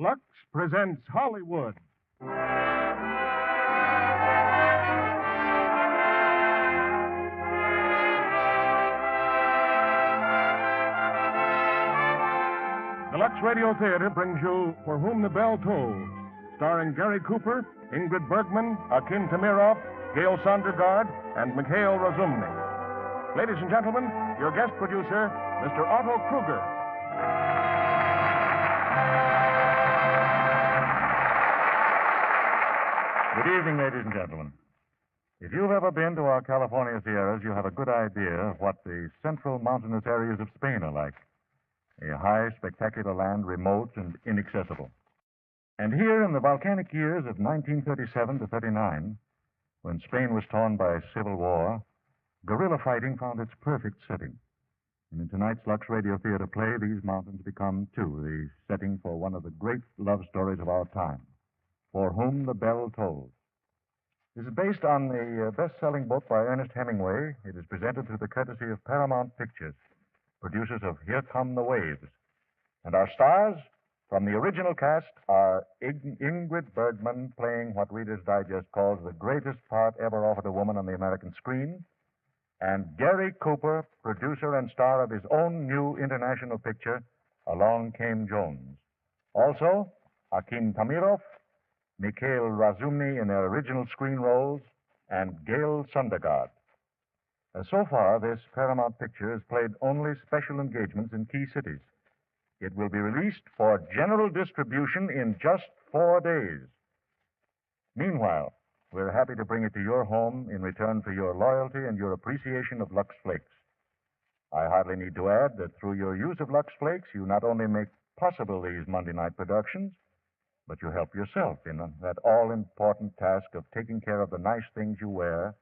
Lux presents Hollywood. The Lux Radio Theater brings you For Whom the Bell Tolls, starring Gary Cooper, Ingrid Bergman, Akim Tamirov, Gail Sondergaard, and Mikhail Razumny. Ladies and gentlemen, your guest producer, Mr. Otto Kruger. Good evening, ladies and gentlemen. If you've ever been to our California Sierras, you have a good idea of what the central mountainous areas of Spain are like. A high, spectacular land, remote and inaccessible. And here in the volcanic years of 1937 to 39, when Spain was torn by civil war, guerrilla fighting found its perfect setting. And in tonight's Lux Radio Theater play, these mountains become, too, the setting for one of the great love stories of our time, For Whom the Bell Tolls. This is based on the best-selling book by Ernest Hemingway. It is presented through the courtesy of Paramount Pictures, producers of Here Come the Waves. And our stars from the original cast are Ingrid Bergman, playing what Reader's Digest calls the greatest part ever offered a woman on the American screen, and Gary Cooper, producer and star of his own new international picture, Along Came Jones. Also, Akim Tamirov, Mikhail Razumny in their original screen roles, and Gail Sondergaard. So far, this Paramount picture has played only special engagements in key cities. It will be released for general distribution in just 4 days. Meanwhile, we're happy to bring it to your home in return for your loyalty and your appreciation of Lux Flakes. I hardly need to add that through your use of Lux Flakes, you not only make possible these Monday night productions, but you help yourself in that all-important task of taking care of the nice things you wear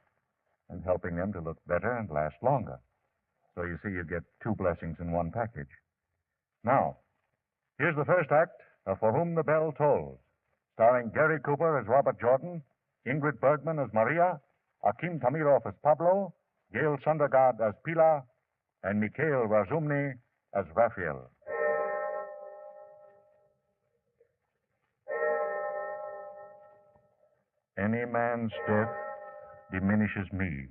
and helping them to look better and last longer. So you see, you get two blessings in one package. Now, here's the first act of For Whom the Bell Tolls, starring Gary Cooper as Robert Jordan, Ingrid Bergman as Maria, Akim Tamirov as Pablo, Gail Sondergaard as Pilar, and Mikhail Razumny as Raphael. Any man's death diminishes me,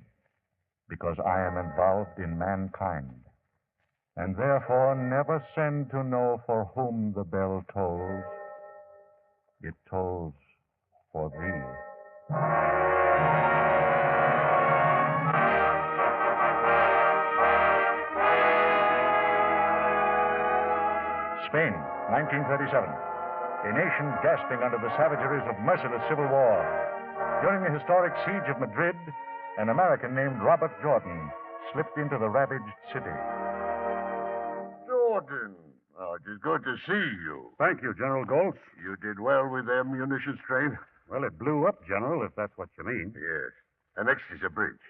because I am involved in mankind, and therefore never send to know for whom the bell tolls. It tolls for thee. Spain, 1937. A nation gasping under the savageries of merciless civil war. During the historic siege of Madrid, an American named Robert Jordan slipped into the ravaged city. Jordan, it is good to see you. Thank you, General Goltz. You did well with the munitions train? Well, it blew up, General, if that's what you mean. Yes. And next is a bridge.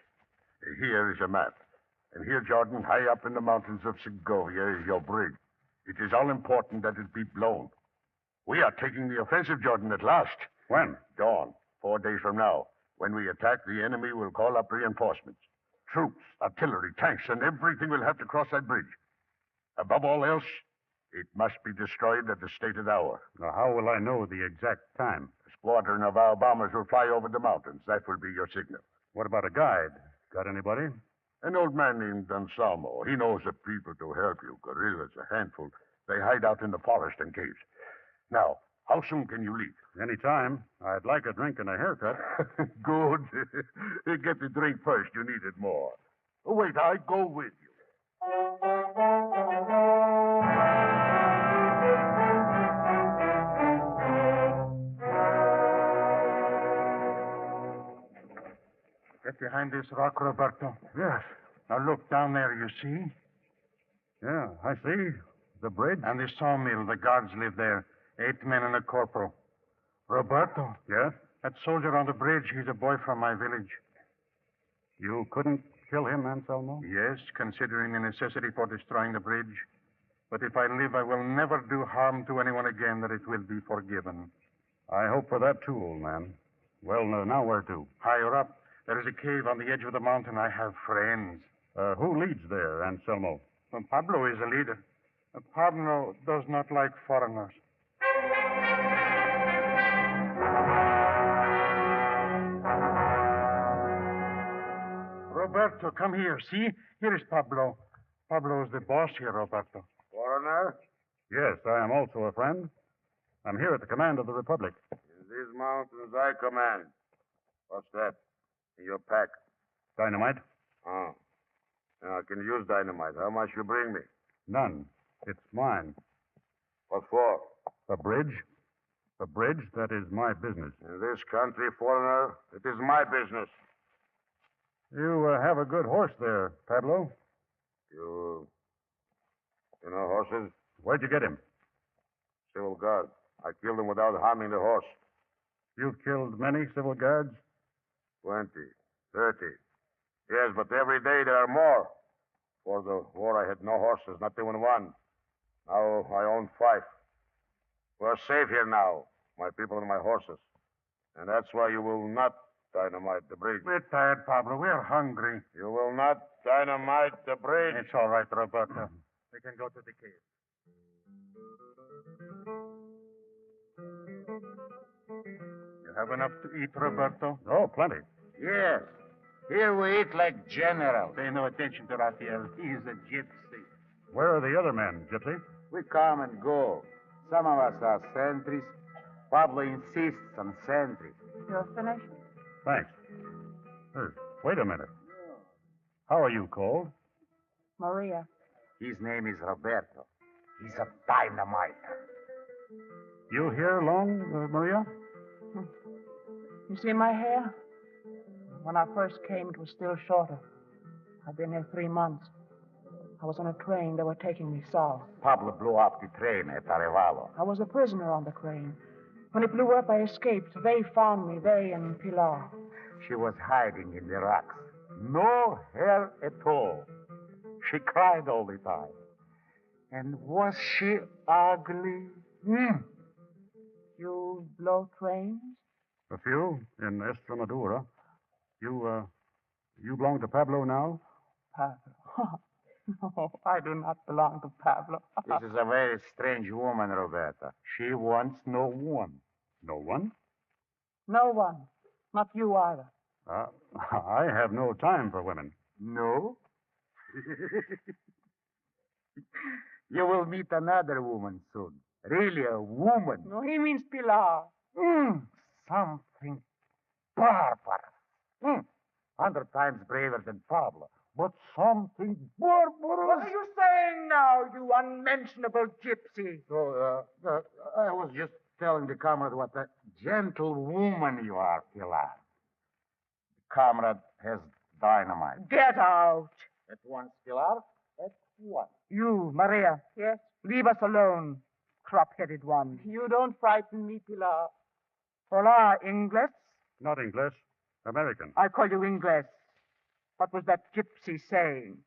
Here is a map. And here, Jordan, high up in the mountains of Segovia, is your bridge. It is all important that it be blown. We are taking the offensive, Jordan, at last. When? Dawn. 4 days from now. When we attack, the enemy will call up reinforcements. Troops, artillery, tanks, and everything will have to cross that bridge. Above all else, it must be destroyed at the stated hour. Now, how will I know the exact time? A squadron of our bombers will fly over the mountains. That will be your signal. What about a guide? Got anybody? An old man named Anselmo. He knows the people to help you. Guerrillas, a handful. They hide out in the forest and caves. Now, how soon can you leave? Any time. I'd like a drink and a haircut. Good. Get the drink first. You need it more. Oh, wait, I go with you. Get behind this rock, Roberto. Yes. Now look down there, you see? Yeah, I see. The bridge. And the sawmill. The guards live there. 8 men and a corporal. Roberto. Yes? That soldier on the bridge, he's a boy from my village. You couldn't kill him, Anselmo? Yes, considering the necessity for destroying the bridge. But if I live, I will never do harm to anyone again, that it will be forgiven. I hope for that, too, old man. Well, now where to? Higher up. There is a cave on the edge of the mountain. I have friends. Who leads there, Anselmo? Well, Pablo is a leader. Pablo does not like foreigners. Roberto, come here. See? Here is Pablo. Pablo is the boss here, Roberto. Foreigner, Yes, I am also a friend. I'm here at the command of the Republic. in these mountains I command. What's that? In your pack? Dynamite? Oh. Now, I can use dynamite. How much you bring me? None. It's mine. What for? A bridge? A bridge? That is my business. In this country, foreigner, it is my business. You have a good horse there, Pablo. You know horses? Where'd you get him? Civil guard. I killed him without harming the horse. You've killed many civil guards? 20, 30. Yes, but every day there are more. For the war, I had no horses, not even one. Now I own 5. We're safe here now, my people and my horses. And that's why you will not dynamite the bridge. We're tired, Pablo. We're hungry. You will not dynamite the bridge. It's all right, Roberto. We can go to the cave. You have enough to eat, Roberto? Oh, plenty. Yes. Here we eat like generals. Pay no attention to Raphael. He's a gypsy. Where are the other men, Gypsy? We come and go. Some of us are sentries. Pablo insists on sentry. You're finished? Thanks. Wait a minute. How are you called? Maria. His name is Roberto. He's a dynamiter. You here long, Maria? You see my hair? When I first came, it was still shorter. I've been here 3 months. I was on a train. They were taking me south. Pablo blew up the train at Arevalo. I was a prisoner on the train. When it blew up, I escaped. They found me, they and Pilar. She was hiding in the rocks. No hair at all. She cried all the time. And was she ugly? You blow trains? A few in Estremadura. You belong to Pablo now? Pablo. No, I do not belong to Pablo. This is a very strange woman, Roberta. She wants no one. No one? No one. Not you either. I have no time for women. No? You will meet another woman soon. Really a woman. No, he means Pilar. Something barbarous. 100 times braver than Pablo. But something barbarous. What are you saying now, you unmentionable gypsy? I was just telling the comrade what a gentle woman you are, Pilar. The comrade has dynamite. Get out. At once, Pilar. At once. You, Maria. Yes? Leave us alone, crop-headed one. You don't frighten me, Pilar. Hola, Ingles? Not English. American. I call you Ingles. What was that gypsy saying?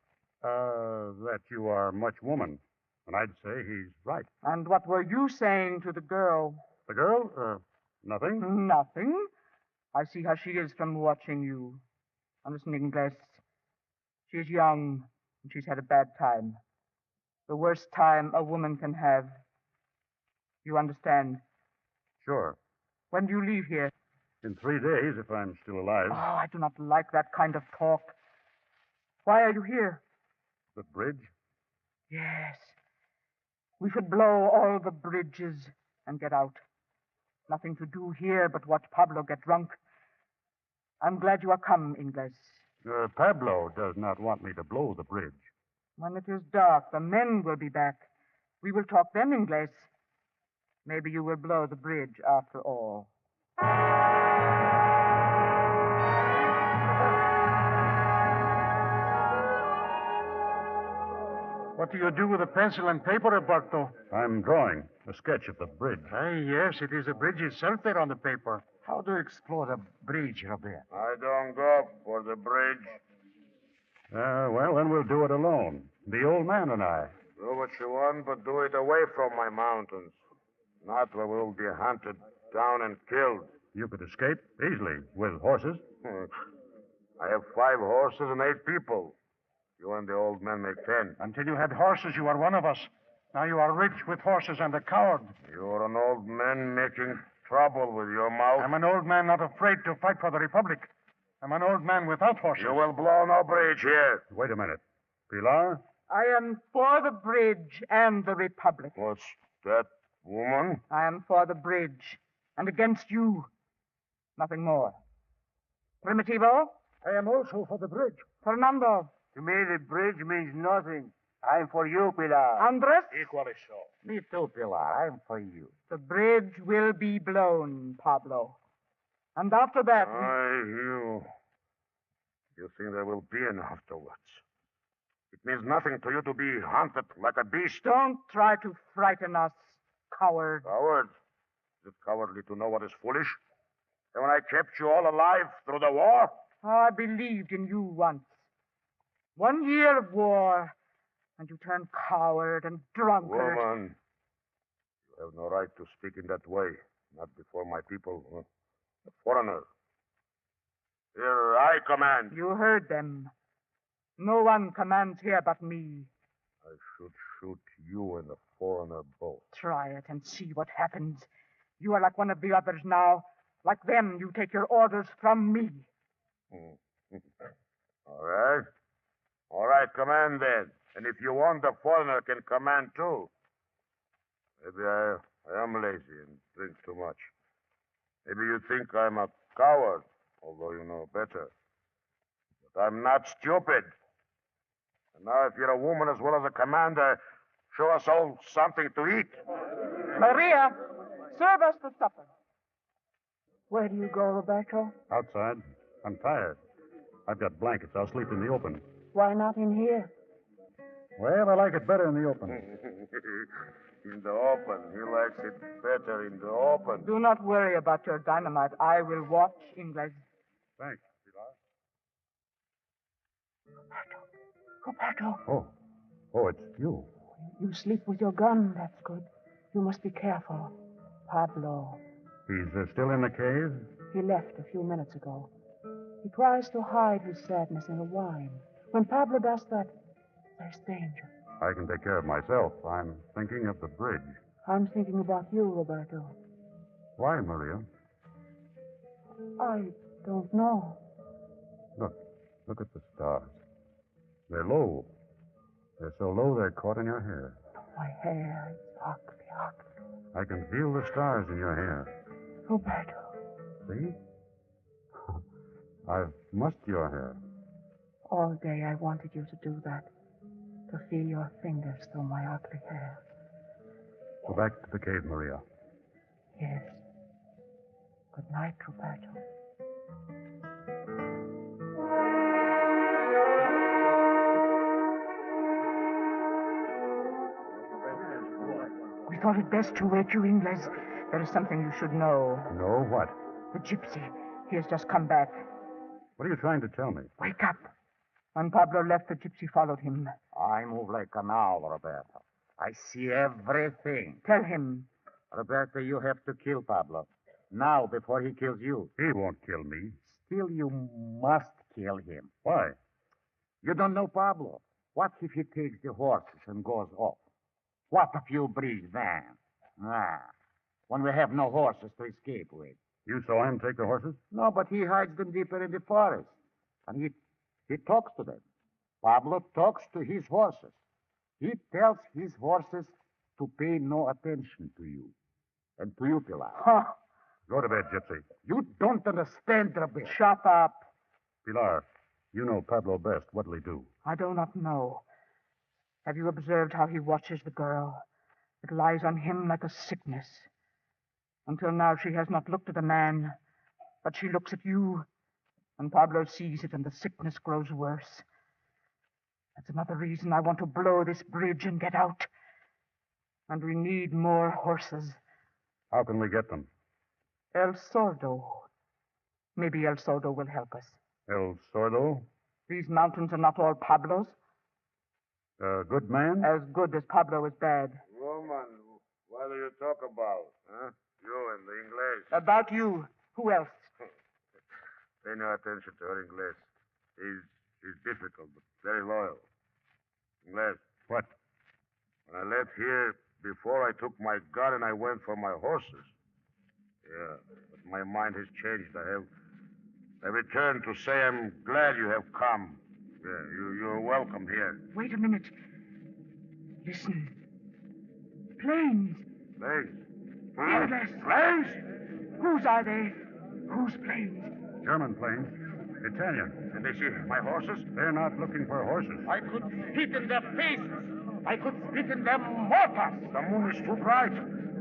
That you are much woman. And I'd say he's right. And what were you saying to the girl? The girl? Nothing. Nothing. I see how she is from watching you. And listen, Ingles. She's young, and she's had a bad time. The worst time a woman can have. You understand? Sure. When do you leave here? In 3 days, if I'm still alive. Oh, I do not like that kind of talk. Why are you here? The bridge? Yes. We should blow all the bridges and get out. Nothing to do here but watch Pablo get drunk. I'm glad you are come, Ingles. Pablo does not want me to blow the bridge. When it is dark, the men will be back. We will talk then, Ingles. Maybe you will blow the bridge after all. What do you do with a pencil and paper, Roberto? I'm drawing a sketch of the bridge. Yes, it is the bridge itself there on the paper. How do you explore the bridge, Robert? I don't go for the bridge. Well, then we'll do it alone. The old man and I. Do what you want, but do it away from my mountains. Not where we'll be hunted down and killed. You could escape easily with horses. I have 5 horses and 8 people. You and the old man make 10. Until you had horses, you are one of us. Now you are rich with horses and a coward. You're an old man making trouble with your mouth. I'm an old man not afraid to fight for the Republic. I'm an old man without horses. You will blow no bridge here. Wait a minute. Pilar? I am for the bridge and the Republic. What's that, woman? I am for the bridge and against you. Nothing more. Primitivo? I am also for the bridge. Fernando? To me, the bridge means nothing. I'm for you, Pilar. Andres? Equally so. Me too, Pilar. I'm for you. The bridge will be blown, Pablo. And after that... You think there will be an afterwards? It means nothing to you to be hunted like a beast. Don't try to frighten us, coward. Coward? Is it cowardly to know what is foolish? And when I kept you all alive through the war? I believed in you once. 1 year of war, and you turned coward and drunkard. Woman, you have no right to speak in that way. Not before my people, the foreigner. Here I command. You heard them. No one commands here but me. I should shoot you and the foreigner both. Try it and see what happens. You are like one of the others now. Like them, you take your orders from me. All right. All right, command then. And if you want, the foreigner can command too. Maybe I am lazy and drink too much. Maybe you think I'm a coward, although you know better. But I'm not stupid. And now, if you're a woman as well as a commander, show us all something to eat. Maria, serve us the supper. Where do you go, Roberto? Outside. I'm tired. I've got blankets. I'll sleep in the open. Why not in here? Well, I like it better in the open. In the open. He likes it better in the open. Do not worry about your dynamite. I will watch Ingrid. Thanks, Pilar. Roberto, Oh, it's you. you sleep with your gun. That's good. You must be careful. Pablo. He's still in the cave? He left a few minutes ago. He tries to hide his sadness in the wine. When Pablo does that, there's danger. I can take care of myself. I'm thinking of the bridge. I'm thinking about you, Roberto. Why, Maria? I don't know. Look at the stars. They're low. They're so low they're caught in your hair. My hair is ugly, ugly. I can feel the stars in your hair. Roberto. See? I've mussed your hair. All day I wanted you to do that. To feel your fingers through my ugly hair. Go back to the cave, Maria. Yes. Good night, Roberto. We thought it best to wake you, Ingles. There is something you should know. No, what? The gypsy. He has just come back. What are you trying to tell me? Wake up. When Pablo left, the gypsy followed him. I move like an owl, Roberto. I see everything. Tell him. Roberto, you have to kill Pablo. Now, before he kills you. He won't kill me. Still, you must kill him. Why? You don't know Pablo. What if he takes the horses and goes off? What if you bridge then? When we have no horses to escape with. You saw him take the horses? No, but he hides them deeper in the forest. And he talks to them. Pablo talks to his horses. He tells his horses to pay no attention to you. And to you, Pilar. Huh. Go to bed, Gypsy. You don't understand, Roberto. Shut up. Pilar, you know Pablo best. What'll he do? I do not know. Have you observed how he watches the girl? It lies on him like a sickness. Until now, she has not looked at a man, but she looks at you, and Pablo sees it, and the sickness grows worse. That's another reason I want to blow this bridge and get out. And we need more horses. How can we get them? El Sordo. Maybe El Sordo will help us. El Sordo? These mountains are not all Pablo's. A good man? As good as Pablo is bad. Woman, what do you talk about, huh? You and the English. About you. Who else? Pay no attention to her, English. He's difficult, but very loyal. English. What? I left here before I took my gun and I went for my horses. Yeah, but my mind has changed. I returned to say I'm glad you have come. Yeah, you're welcome here. Wait a minute. Listen. Planes. Planes? Yes. Planes? Whose are they? Whose planes? German planes. Italian. And they see my horses? They're not looking for horses. I could spit in their faces. I could spit in their mortars. The moon is too bright.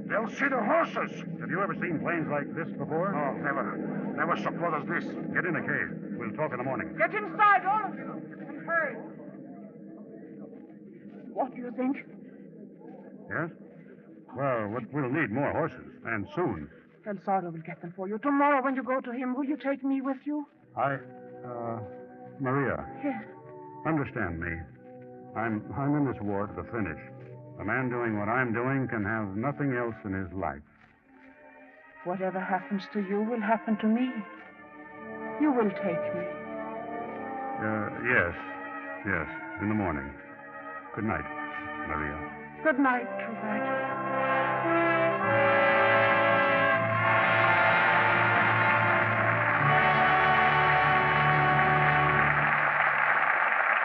They'll see the horses. Have you ever seen planes like this before? No, never. Never so close as this. Get in the cave. We'll talk in the morning. Get inside, all of you. And hurry. What do you think? Yes? Well, we'll need more horses, and soon. El Sardo will get them for you. Tomorrow when you go to him, will you take me with you? Maria, Yes. understand me. I'm in this war to the finish. A man doing what I'm doing can have nothing else in his life. Whatever happens to you will happen to me. You will take me. Yes, in the morning. Good night, Maria. Good night, Roberto.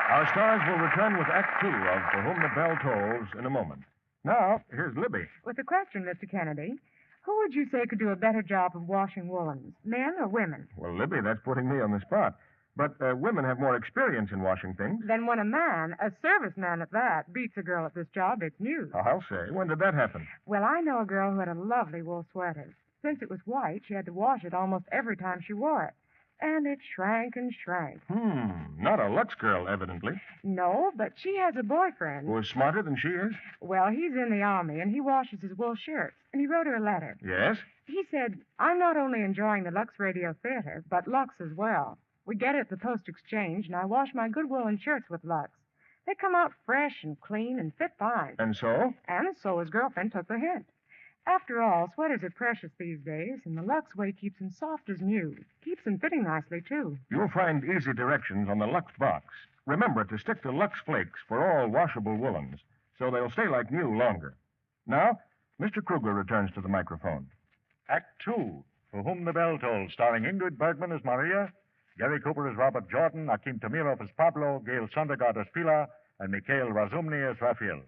Our stars will return with Act Two of For Whom the Bell Tolls in a moment. Now, here's Libby. With a question, Mr. Kennedy. Who would you say could do a better job of washing woolens, men or women? Well, Libby, that's putting me on the spot. But women have more experience in washing things. Then when a man, a serviceman at that, beats a girl at this job, it's news. I'll say. When did that happen? Well, I know a girl who had a lovely wool sweater. Since it was white, she had to wash it almost every time she wore it. And it shrank and shrank. Not a Lux girl, evidently. No, but she has a boyfriend. Who is smarter than she is? Well, he's in the Army, and he washes his wool shirts. And he wrote her a letter. Yes? He said, I'm not only enjoying the Lux Radio Theater, but Lux as well. We get it at the Post Exchange, and I wash my good woolen shirts with Lux. They come out fresh and clean and fit fine. And so? And so his girlfriend took the hint. After all, sweaters are precious these days, and the Lux way keeps them soft as new. Keeps them fitting nicely, too. You'll find easy directions on the Lux box. Remember to stick to Lux Flakes for all washable woolens, so they'll stay like new longer. Now, Mr. Kruger returns to the microphone. Act Two, For Whom the Bell Tolls, starring Ingrid Bergman as Maria, Gary Cooper as Robert Jordan, Akim Tamirov as Pablo, Gail Sondergaard as Pilar, and Mikhail Razumny as Raphael.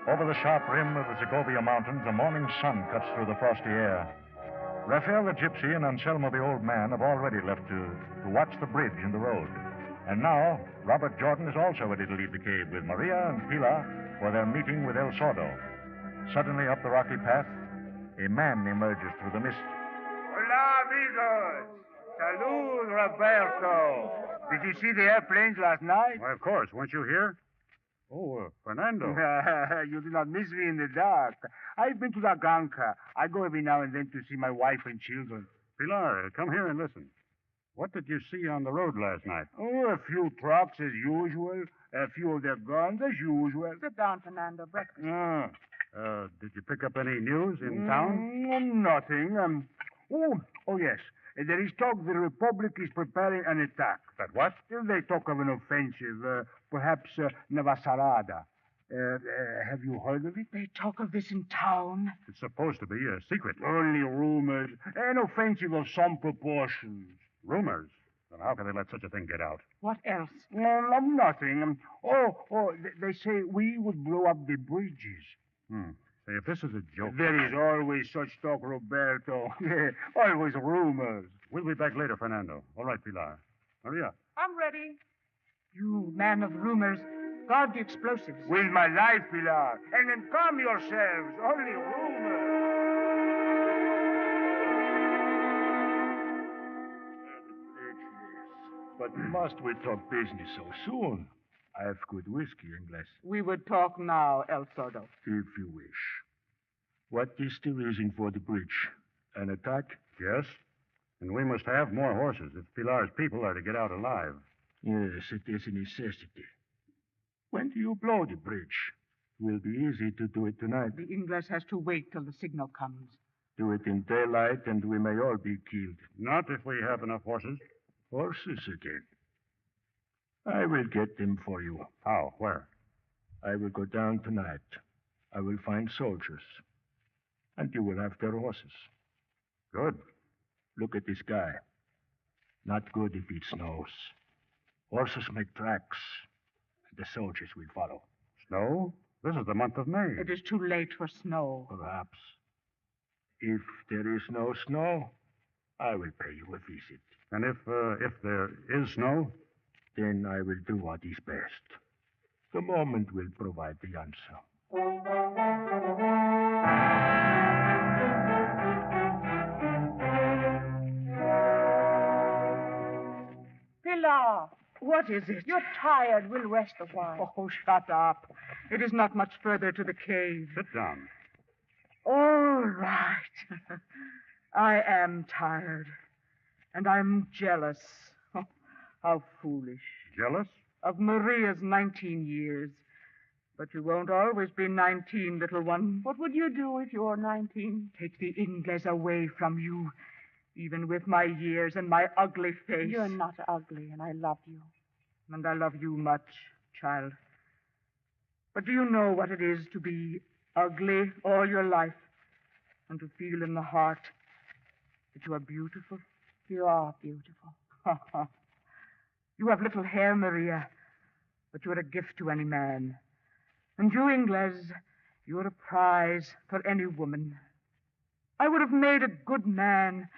Over the sharp rim of the Segovia Mountains, a morning sun cuts through the frosty air. Raphael the gypsy and Anselmo the old man have already left to watch the bridge and the road. And now, Robert Jordan is also ready to leave the cave with Maria and Pilar for their meeting with El Sordo. Suddenly, up the rocky path, a man emerges through the mist. Hola, amigos. Salud, Roberto. Did you see the airplanes last night? Why, of course. Weren't you here? Oh, Fernando. You did not miss me in the dark. I've been to La Ganca. I go every now and then to see my wife and children. Pilar, come here and listen. What did you see on the road last night? Oh, a few trucks as usual. A few of their guns as usual. Sit down, Fernando. Breakfast. Did you pick up any news in town? Nothing. Oh, yes. There is talk the Republic is preparing an attack. That what? They talk of an offensive, perhaps Navasarada. Have you heard of it? They talk of this in town. It's supposed to be a secret. Only rumors. An offensive of some proportions. Rumors? Then how can they let such a thing get out? What else? Nothing. They say we would blow up the bridges. Say, if this is a joke... There is always such talk, Roberto. Always rumors. We'll be back later, Fernando. All right, Pilar. Maria. I'm ready. You man of rumors, guard the explosives. With my life, Pilar. And then calm yourselves. Only rumors. But must we talk business so soon? I have good whiskey in glass. We would talk now, El Sordo. If you wish. What is the reason for the bridge? An attack? Yes. And we must have more horses if Pilar's people are to get out alive. Yes, it is a necessity. When do you blow the bridge? It will be easy to do it tonight. The English has to wait till the signal comes. Do it in daylight, and we may all be killed. Not if we have enough horses. Horses again. I will get them for you. How? Where? I will go down tonight. I will find soldiers. And you will have their horses. Good. Look at the sky. Not good if it snows. Horses make tracks, and the soldiers will follow. Snow? This is the month of May. It is too late for snow. Perhaps. If there is no snow, I will pay you a visit. And if there is snow? Then I will do what is best. The moment will provide the answer. Pilar, what is it? You're tired. We'll rest a while. Oh, shut up. It is not much further to the cave. Sit down. All right. I am tired. And I'm jealous. Oh, how foolish. Jealous? Of Maria's 19 years. But you won't always be 19, little one. What would you do if you were 19? Take the Ingles away from you. Even with my years and my ugly face. You're not ugly, and I love you. And I love you much, child. But do you know what it is to be ugly all your life and to feel in the heart that you are beautiful? You are beautiful. You have little hair, Maria, but you're a gift to any man. And you, Ingles, you're a prize for any woman. I would have made a good man,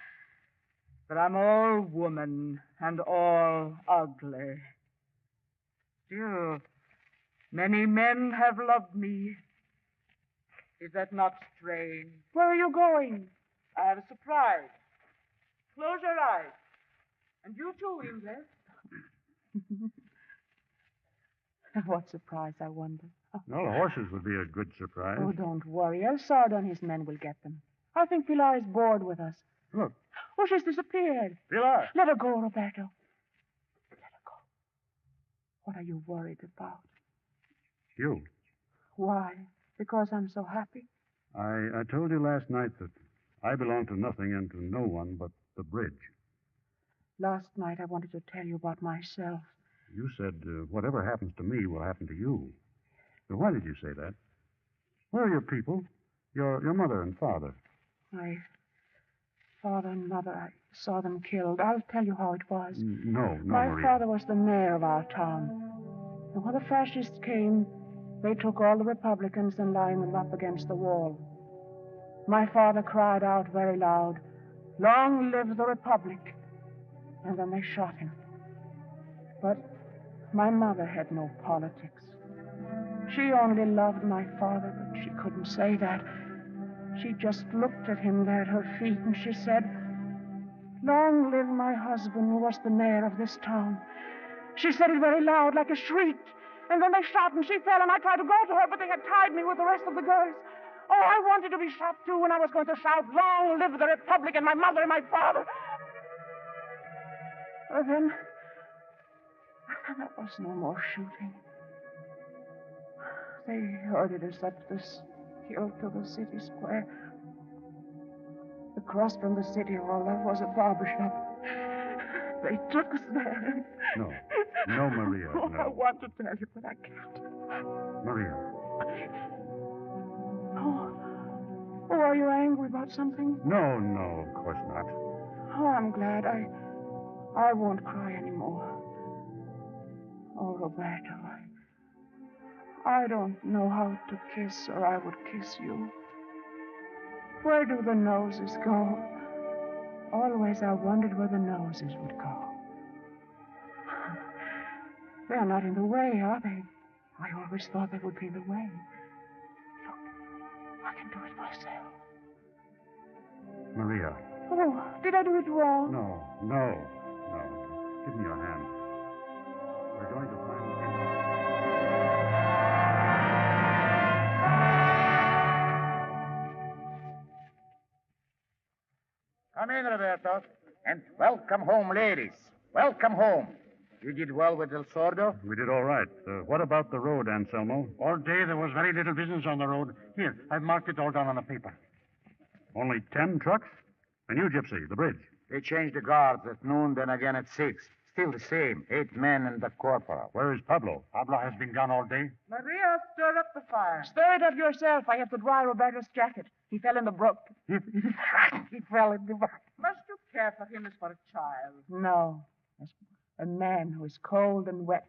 but I'm all woman and all ugly. Still, many men have loved me. Is that not strange? Where are you going? I have a surprise. Close your eyes. And you too, Ingles. What surprise, I wonder. Well, the horses would be a good surprise. Oh, don't worry. El Sardo and his men will get them. I think Pilar is bored with us. Look. Oh, she's disappeared. Pilar. Let her go, Roberto. Let her go. What are you worried about? You. Why? Because I'm so happy? I told you last night that I belong to nothing and to no one but the bridge. Last night I wanted to tell you about myself. You said whatever happens to me will happen to you. But why did you say that? Where are your people? Your mother and father? My father and mother, I saw them killed. I'll tell you how it was. No, My Maria. father was the mayor of our town. And when the fascists came, they took all the Republicans and lined them up against the wall. My father cried out very loud, "Long live the Republic!" And then they shot him. But my mother had no politics. She only loved my father, but she couldn't say that. She just looked at him there at her feet, and she said, "Long live my husband, who was the mayor of this town." She said it very loud, like a shriek. And then they shot, and she fell, and I tried to go to her, but they had tied me with the rest of the girls. Oh, I wanted to be shot, too, and I was going to shout, "Long live the Republic and my mother and my father." But then there was no more shooting. They herded us up this hill to the city square. Across from the city hall, there was a barber shop. They took us there. No. No, Maria, Oh, no. I want to tell you, but I can't. Maria. Oh, are you angry about something? No, of course not. Oh, I'm glad. I won't cry anymore. Oh, Roberto, I don't know how to kiss, or I would kiss you. Where do the noses go? Always I wondered where the noses would go. They're not in the way, are they? I always thought they would be in the way. Look, I can do it myself. Maria. Oh, did I do it wrong? No. Give me your hand. We're going to find... Come in, Roberto. And welcome home, ladies. Welcome home. You did well with El Sordo? We did all right. What about the road, Anselmo? All day there was very little business on the road. Here, I've marked it all down on a paper. Only 10 trucks? And you, Gypsy, the bridge. They changed the guards at noon, then again at 6. Still the same. 8 men and the corporal. Where is Pablo? Pablo has been gone all day. Maria, stir up the fire. Stir it up yourself. I have to dry Roberto's jacket. He fell in the brook. He fell in the... Must you care for him as for a child? No. A man who is cold and wet.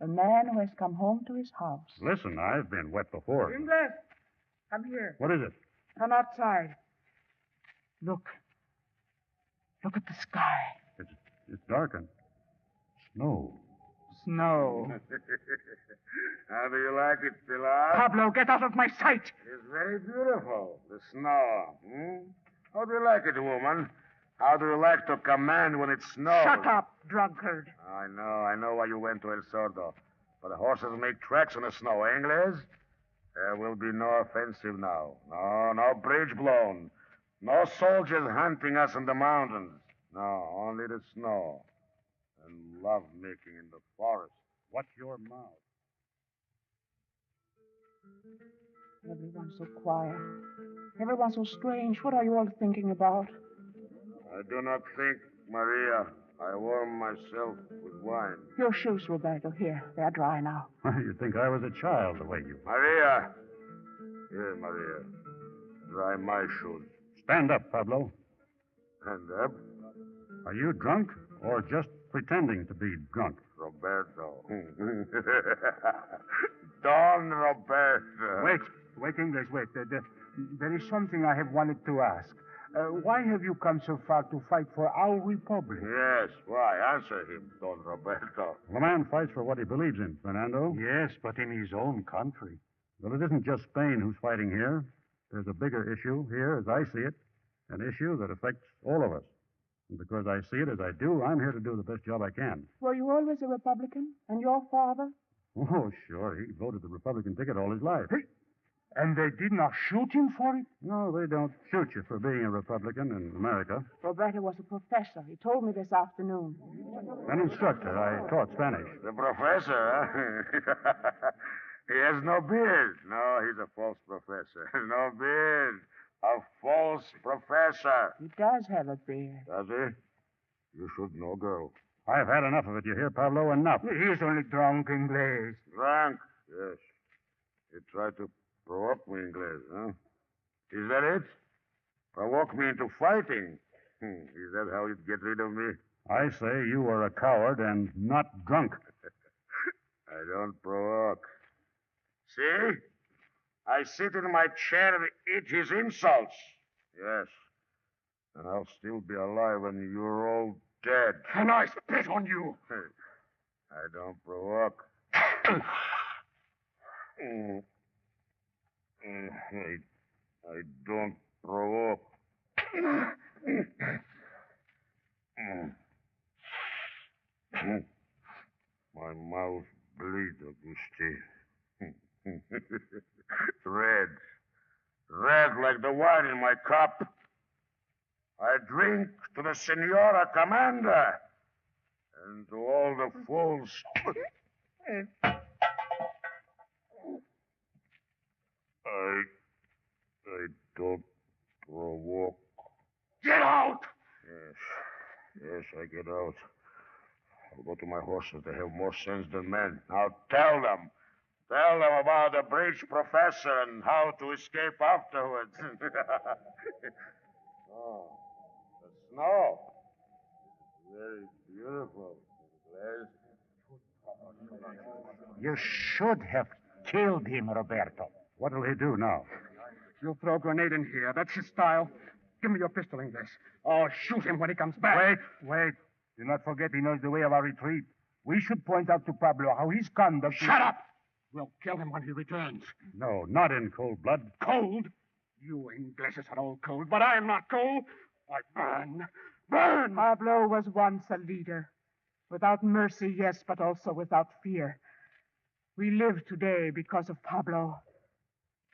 A man who has come home to his house. Listen, I've been wet before. Ingles, come here. What is it? Come outside. Look. Look at the sky. It's darkened. Snow. Snow. How do you like it, Pilar? Pablo, get out of my sight. It's very beautiful, the snow. How do you like it, woman? How do you like to command when it snows? Shut up, drunkard. I know why you went to El Sordo. But the horses make tracks in the snow, eh, Ingles? There will be no offensive now. No bridge blown. No soldiers hunting us in the mountains. No, only the snow. And love making in the forest. Watch your mouth. Everyone's so quiet. Everyone's so strange. What are you all thinking about? I do not think, Maria. I warm myself with wine. Your shoes, Roberto. Here, they're dry now. You'd think I was a child the way you... Maria. Here, Maria. Dry my shoes. Stand up, Pablo. Stand up. Are you drunk or just pretending to be drunk? Roberto. Don Roberto. Wait, English, wait. There is something I have wanted to ask. Why have you come so far to fight for our republic? Yes, why? Answer him, Don Roberto. The man fights for what he believes in, Fernando. Yes, but in his own country. Well, it isn't just Spain who's fighting here. There's a bigger issue here, as I see it, an issue that affects all of us. And because I see it as I do, I'm here to do the best job I can. Were you always a Republican? And your father? Oh, sure. He voted the Republican ticket all his life. And they did not shoot him for it? No, they don't shoot you for being a Republican in America. Roberto was a professor. He told me this afternoon. An instructor. I taught Spanish. The professor, huh? He has no beard. No, he's a false professor. No beard. A false professor. He does have a beard. Does he? You should know, girl. I've had enough of it, you hear, Pablo? Enough. He is only drunk, Inglés. Drunk? Yes. You tried to provoke me, Inglés, huh? Is that it? Provoke me into fighting? Is that how you'd get rid of me? I say you are a coward and not drunk. I don't provoke. See? I sit in my chair and eat his insults. Yes. And I'll still be alive when you're all dead. And I spit on you. I don't provoke. I don't provoke. My mouth bleeds, Auguste. Red. Red like the wine in my cup. I drink to the Senora Commander and to all the fools. I don't provoke. Get out! Yes, I get out. I'll go to my horses. They have more sense than men. Now tell them. Tell them about the bridge professor and how to escape afterwards. Oh, the snow. Very beautiful. You should have killed him, Roberto. What'll he do now? He'll throw a grenade in here. That's his style. Give me your pistol, Inglés. I'll shoot him when he comes back. Wait. Do not forget he knows the way of our retreat. We should point out to Pablo how his conduct... Shut up! We'll kill him when he returns. No, not in cold blood. Cold? You Ingleses are all cold, but I am not cold. I burn. Burn! Pablo was once a leader. Without mercy, yes, but also without fear. We live today because of Pablo.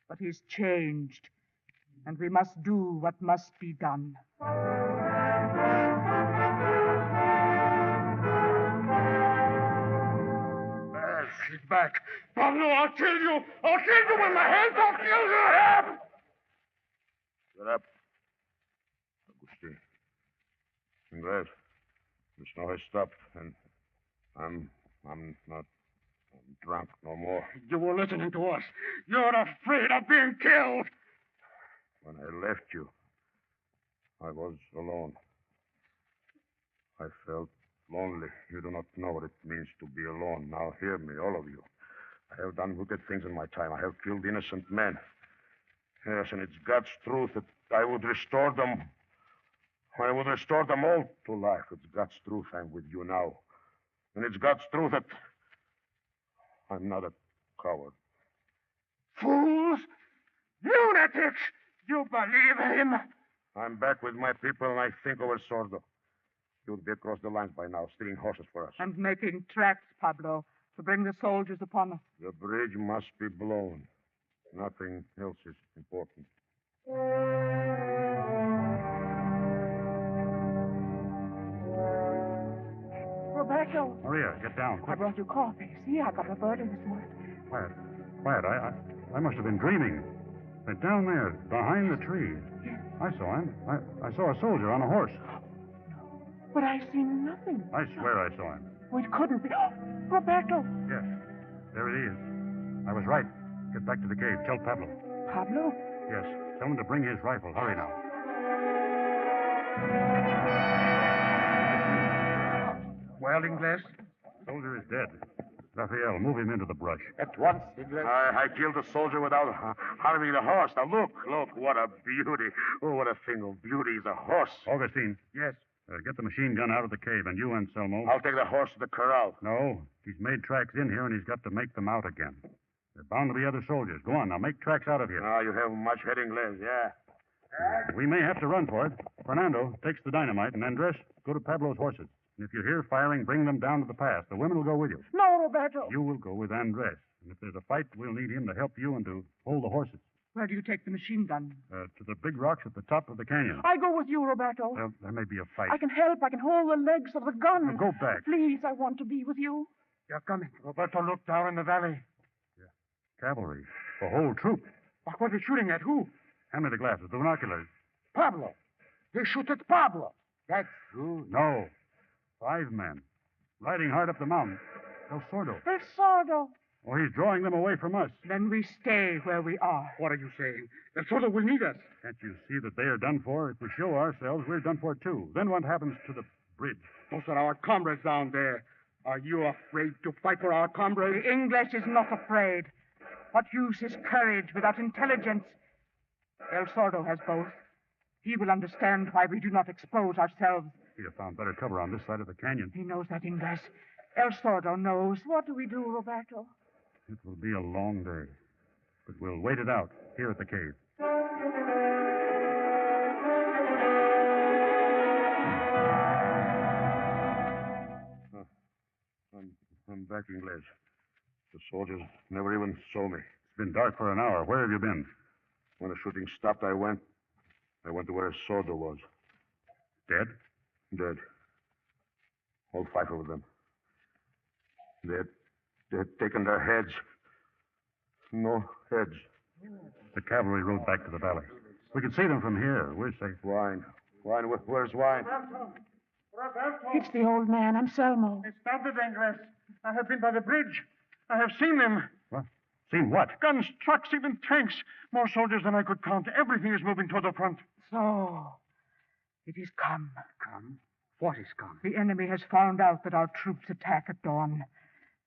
But he's changed, and we must do what must be done. Get back. Pablo, I'll kill you. I'll kill you with my hands. I'll kill you. Get up. Ingrid, the snow has stopped, and I'm not drunk no more. You were listening to us. You're afraid of being killed. When I left you, I was alone. I felt lonely. You do not know what it means to be alone. Now hear me, all of you. I have done wicked things in my time. I have killed innocent men. Yes, and it's God's truth that I would restore them. I would restore them all to life. It's God's truth I'm with you now. And it's God's truth that I'm not a coward. Fools! Lunatics! You believe him? I'm back with my people, and I think over Sordo. He would be across the lines by now, stealing horses for us. And making tracks, Pablo, to bring the soldiers upon us. The bridge must be blown. Nothing else is important. Roberto, Maria, get down, I quick. brought you coffee. See, I got a bird in this morning. Quiet. Quiet. I must have been dreaming. But down there, behind the tree. Yes. I saw him. I saw a soldier on a horse. But I seen nothing. I swear I saw him. Well, it couldn't be. Roberto! Yes. There it is. I was right. Get back to the cave. Tell Pablo. Pablo? Yes. Tell him to bring his rifle. Hurry now. Well, Ingles? Soldier is dead. Raphael, move him into the brush. At once, Ingles. I killed the soldier without harming the horse. Now, look, what a beauty. Oh, what a thing of beauty is a horse. Augustine, Yes. get the machine gun out of the cave, and you, Anselmo. I'll take the horse to the corral. No, he's made tracks in here, and he's got to make them out again. There are bound to be other soldiers. Go on, now, make tracks out of here. Ah, you have much heading, Les, yeah. We may have to run for it. Fernando takes the dynamite, and Andres, go to Pablo's horses. And if you hear firing, bring them down to the pass. The women will go with you. No, Roberto. You will go with Andres. And if there's a fight, we'll need him to help you and to hold the horses. Where do you take the machine gun? To the big rocks at the top of the canyon. I go with you, Roberto. There may be a fight. I can help. I can hold the legs of the gun. Now go back. Please, I want to be with you. You're coming. Roberto, look down in the valley. Cavalry. The whole troop. What were they shooting at? Who? Hand me the glasses, the binoculars. Pablo. They shoot at Pablo. That's true. No. 5 men. Riding hard up the mountain. El Sordo. El Sordo. Oh, he's drawing them away from us. Then we stay where we are. What are you saying? El Sordo will need us. Can't you see that they are done for? If we show ourselves, we're done for too. Then what happens to the bridge? Those are our comrades down there. Are you afraid to fight for our comrades? The English is not afraid. What use is courage without intelligence? El Sordo has both. He will understand why we do not expose ourselves. He'd have found better cover on this side of the canyon. He knows that, Ingles. El Sordo knows. What do we do, Roberto? It will be a long day. But we'll wait it out here at the cave. I'm back, Ingles. The soldiers never even saw me. It's been dark for an hour. Where have you been? When the shooting stopped, I went to where Sordo was. Dead? Dead. All 5 of them. They had taken their heads. No heads. The cavalry rode back to the valley. We can see them from here. We're safe. Wine. Where's wine? It's the old man, Anselmo. They started, Ingles. I have been by the bridge. I have seen them. What? Seen what? Guns, trucks, even tanks. More soldiers than I could count. Everything is moving toward the front. So, it is come. Come? What is come? The enemy has found out that our troops attack at dawn.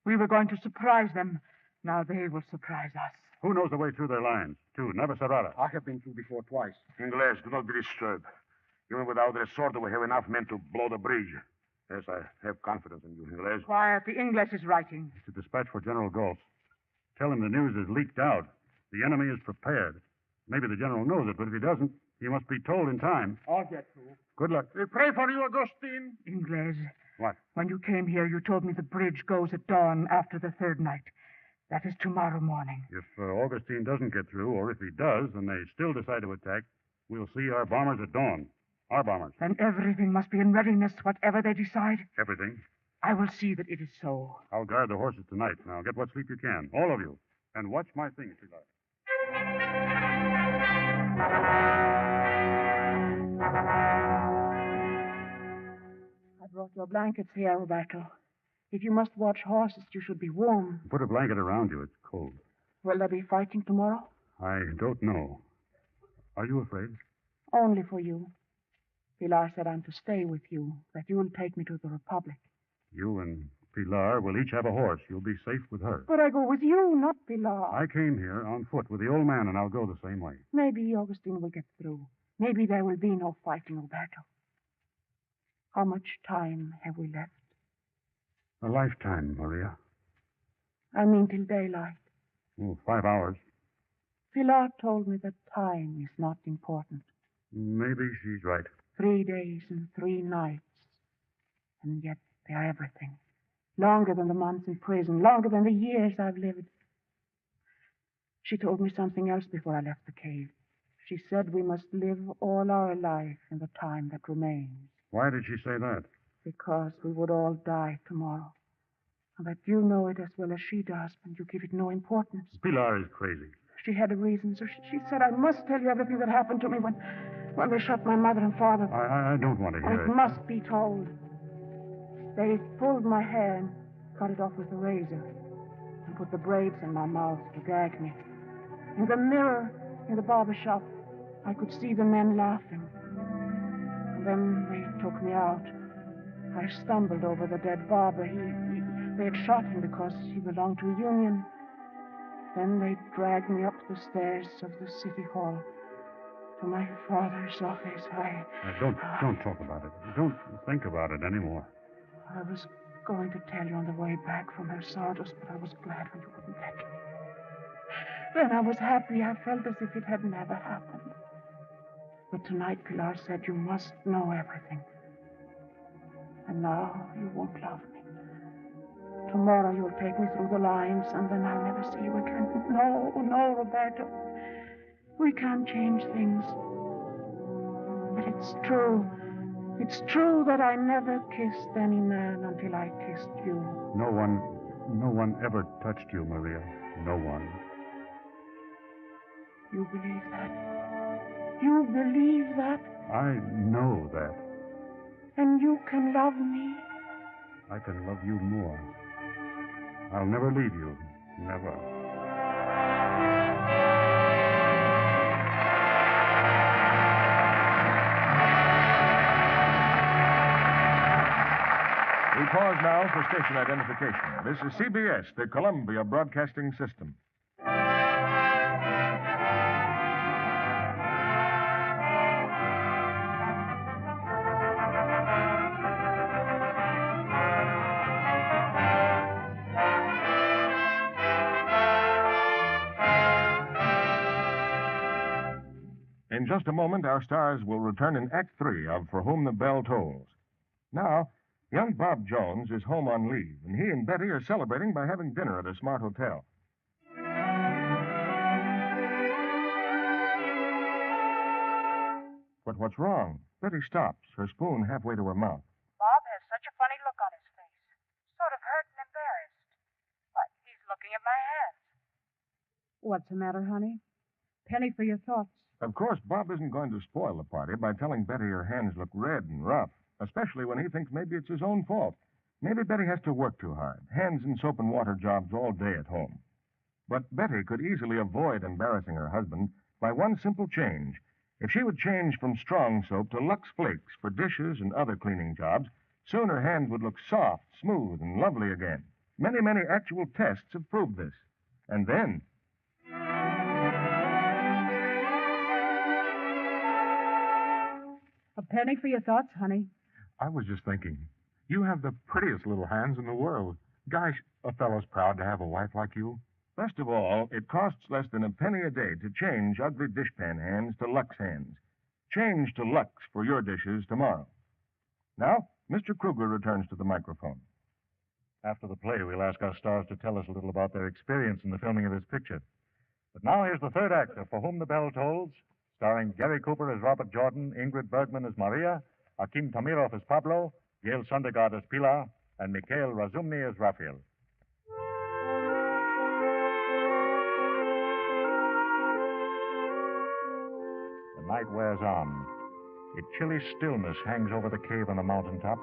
We were going to surprise them. Now they will surprise us. Who knows the way through their lines? To Navacerrada. I have been through before twice. Ingles, do not be disturbed. Even without their sword, we have enough men to blow the bridge. Yes, I have confidence in you, Ingles. Quiet. The English is writing. It's a dispatch for General Galt. Tell him the news is leaked out. The enemy is prepared. Maybe the general knows it, but if he doesn't, he must be told in time. I'll get through. Good luck. We pray for you, Augustine. Ingles. What? When you came here, you told me the bridge goes at dawn after the 3rd night. That is tomorrow morning. If Augustine doesn't get through, or if he does, and they still decide to attack, we'll see our bombers at dawn. Our bombers. Then everything must be in readiness, whatever they decide. Everything. I will see that it is so. I'll guard the horses tonight. Now, get what sleep you can. All of you. And watch my things, sweetheart. brought your blankets here, Roberto. If you must watch horses, you should be warm. Put a blanket around you. It's cold. Will there be fighting tomorrow? I don't know. Are you afraid? Only for you. Pilar said I'm to stay with you, that you'll take me to the Republic. You and Pilar will each have a horse. You'll be safe with her. But I go with you, not Pilar. I came here on foot with the old man, and I'll go the same way. Maybe Augustine will get through. Maybe there will be no fighting, Roberto. How much time have we left? A lifetime, Maria. I mean till daylight. Oh, 5 hours. Pilar told me that time is not important. Maybe she's right. 3 days and 3 nights. And yet they're everything. Longer than the months in prison, longer than the years I've lived. She told me something else before I left the cave. She said we must live all our life in the time that remains. Why did she say that? Because we would all die tomorrow. And that you know it as well as she does, and you give it no importance. Pilar is crazy. She had a reason, so she said I must tell you everything that happened to me when they shot my mother and father. I don't want to hear it. It must be told. They pulled my hair and cut it off with a razor and put the braids in my mouth to gag me. In the mirror in the barber shop, I could see the men laughing. And then they took me out. I stumbled over the dead barber. They had shot him because he belonged to a union. Then they dragged me up the stairs of the city hall to my father's office. Don't talk about it. Don't think about it anymore. I was going to tell you on the way back from her sawdust, but I was glad when you wouldn't let me. Then I was happy. I felt as if it had never happened. But tonight, Pilar said you must know everything. And now you won't love me. Tomorrow you'll take me through the lines, and then I'll never see you again. No, Roberto. We can't change things. But it's true. It's true that I never kissed any man until I kissed you. No one ever touched you, Maria. No one. You believe that? You believe that? I know that. And you can love me? I can love you more. I'll never leave you. Never. We pause now for station identification. This is CBS, the Columbia Broadcasting System. In just a moment, our stars will return in Act 3 of For Whom the Bell Tolls. Now, young Bob Jones is home on leave, and he and Betty are celebrating by having dinner at a smart hotel. But what's wrong? Betty stops, her spoon halfway to her mouth. Bob has such a funny look on his face. Sort of hurt and embarrassed. Like he's looking at my hands. What's the matter, honey? Penny for your thoughts. Of course, Bob isn't going to spoil the party by telling Betty her hands look red and rough, especially when he thinks maybe it's his own fault. Maybe Betty has to work too hard, hands in soap and water jobs all day at home. But Betty could easily avoid embarrassing her husband by one simple change. If she would change from strong soap to Lux Flakes for dishes and other cleaning jobs, soon her hands would look soft, smooth, and lovely again. Many, many actual tests have proved this. And then... A penny for your thoughts, honey. I was just thinking, you have the prettiest little hands in the world. Gosh, a fellow's proud to have a wife like you. Best of all, it costs less than a penny a day to change ugly dishpan hands to Lux hands. Change to Lux for your dishes tomorrow. Now, Mr. Kruger returns to the microphone. After the play, we'll ask our stars to tell us a little about their experience in the filming of this picture. But now here's the third act of For Whom the Bell Tolls, starring Gary Cooper as Robert Jordan, Ingrid Bergman as Maria, Akim Tamirov as Pablo, Gail Sundergaard as Pilar, and Mikhail Razumny as Raphael. The night wears on. A chilly stillness hangs over the cave on the mountaintop.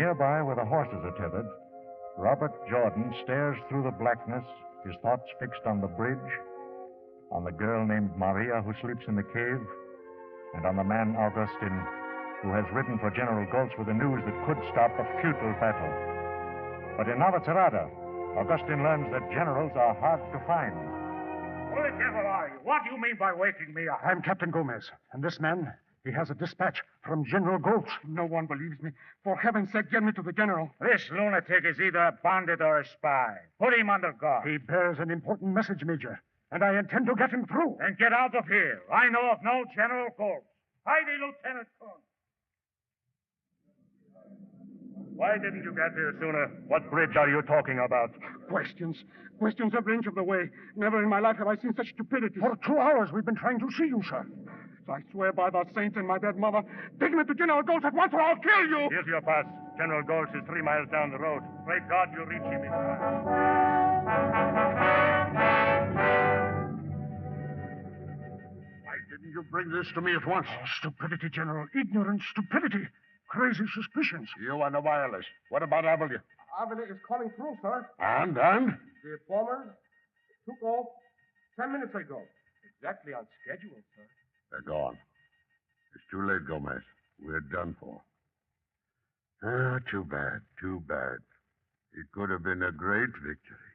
Nearby, where the horses are tethered, Robert Jordan stares through the blackness, his thoughts fixed on the bridge, on the girl named Maria who sleeps in the cave, and on the man Augustin who has ridden for General Goltz with the news that could stop a futile battle. But in Nova Cerrada, Augustin learns that generals are hard to find. Who the devil are you? What do you mean by waking me up? I'm Captain Gomez, and this man, he has a dispatch from General Goltz. No one believes me. For heaven's sake, get me to the general. This lunatic is either a bandit or a spy. Put him under guard. He bears an important message, Major, and I intend to get him through. Then get out of here. I know of no General Goltz. Heidi, Lieutenant Kuhn. Why didn't you get here sooner? What bridge are you talking about? Questions every inch of the way. Never in my life have I seen such stupidity. For 2 hours we've been trying to see you, sir. So I swear by the saints and my dead mother, take me to General Goltz at once or I'll kill you. Here's your pass. General Goltz is 3 miles down the road. Pray God you reach him in time. Why didn't you bring this to me at once? Oh, stupidity, General. Ignorant stupidity. Crazy suspicions. You on the wireless. What about Avila? Avila is coming through, sir. And? The bombers took off 10 minutes ago. Exactly on schedule, sir. They're gone. It's too late, Gomez. We're done for. Ah, too bad, too bad. It could have been a great victory.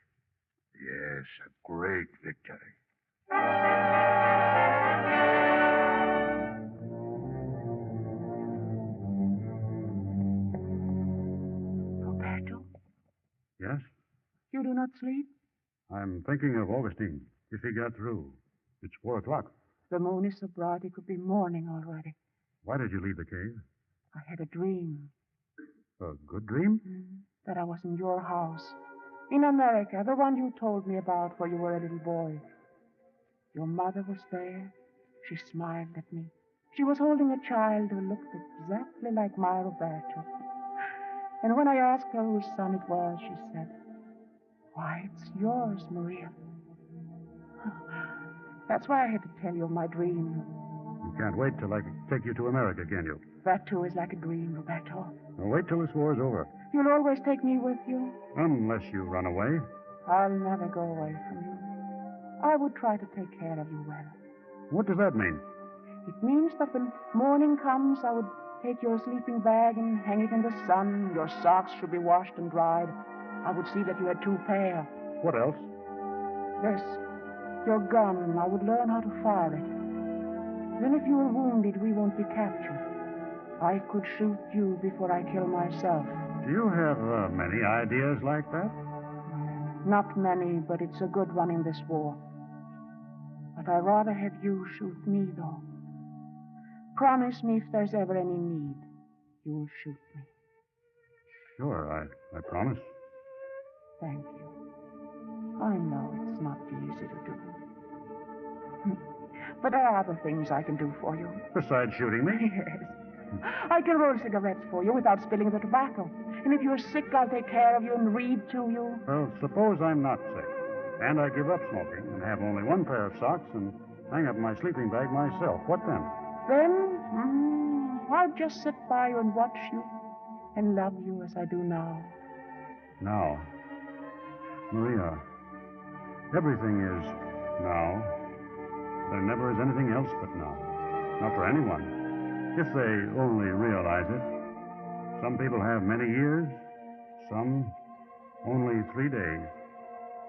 Yes, a great victory. Roberto, Yes? you do not sleep? I'm thinking of Augustine. If he got through. It's 4 o'clock. The moon is so bright it could be morning already. Why did you leave the cave? I had a dream A good dream? that I was in your house. In America, the one you told me about where you were a little boy. Your mother was there. She smiled at me. She was holding a child who looked exactly like my Roberto. And when I asked her whose son it was, she said, "Why, it's yours, Maria." That's why I had to tell you of my dream. You can't wait till I take you to America, can you? That, too, is like a dream, Roberto. Now, wait till this war's over. You'll always take me with you. Unless you run away. I'll never go away from you. I would try to take care of you well. What does that mean? It means that when morning comes, I would take your sleeping bag and hang it in the sun. Your socks should be washed and dried. I would see that you had 2 pair. What else? This, your gun, I would learn how to fire it. Then if you were wounded, we won't be captured. I could shoot you before I kill myself. Do you have many ideas like that? Not many, but it's a good one in this war. But I'd rather have you shoot me, though. Promise me if there's ever any need, you'll shoot me. Sure, I promise. Thank you. I know it's not easy to do. But there are other things I can do for you. Besides shooting me? Yes. I can roll cigarettes for you without spilling the tobacco. And if you're sick, I'll take care of you and read to you. Well, suppose I'm not sick. And I give up smoking and have only 1 pair of socks and hang up my sleeping bag myself. What then? Then, I'll just sit by you and watch you and love you as I do now. Now. Maria, everything is now. There never is anything else but now. Not for anyone. If they only realize it. Some people have many years, some only 3 days.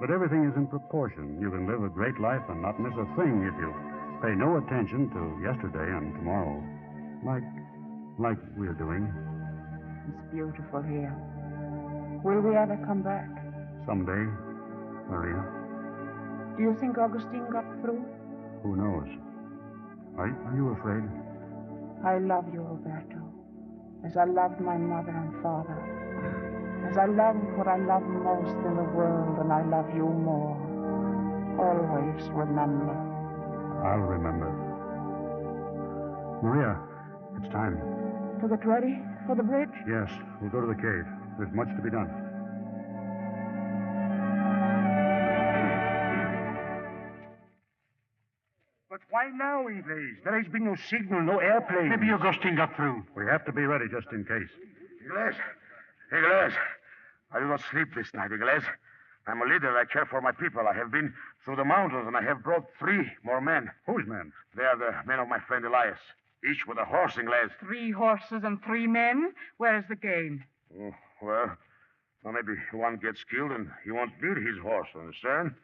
But everything is in proportion. You can live a great life and not miss a thing if you pay no attention to yesterday and tomorrow. Like we're doing. It's beautiful here. Will we ever come back? Someday, Maria. Do you think Augustine got through? Who knows? Are you afraid? I love you, Roberto, as I loved my mother and father, as I love what I love most in the world, and I love you more. Always remember. I'll remember. Maria, it's time. To get ready for the bridge? Yes, we'll go to the cave. There's much to be done. But why now, Inglés? There has been no signal, no airplane. Maybe Augustine got through. We have to be ready just in case. Inglés, Ingles, I do not sleep this night, Ingles. I'm a leader. I care for my people. I have been through the mountains, and I have brought 3 more men. Whose men? They are the men of my friend Elias, each with a horse, Ingles. 3 horses and 3 men? Where is the gain? Well, maybe one gets killed and he won't beat his horse, understand?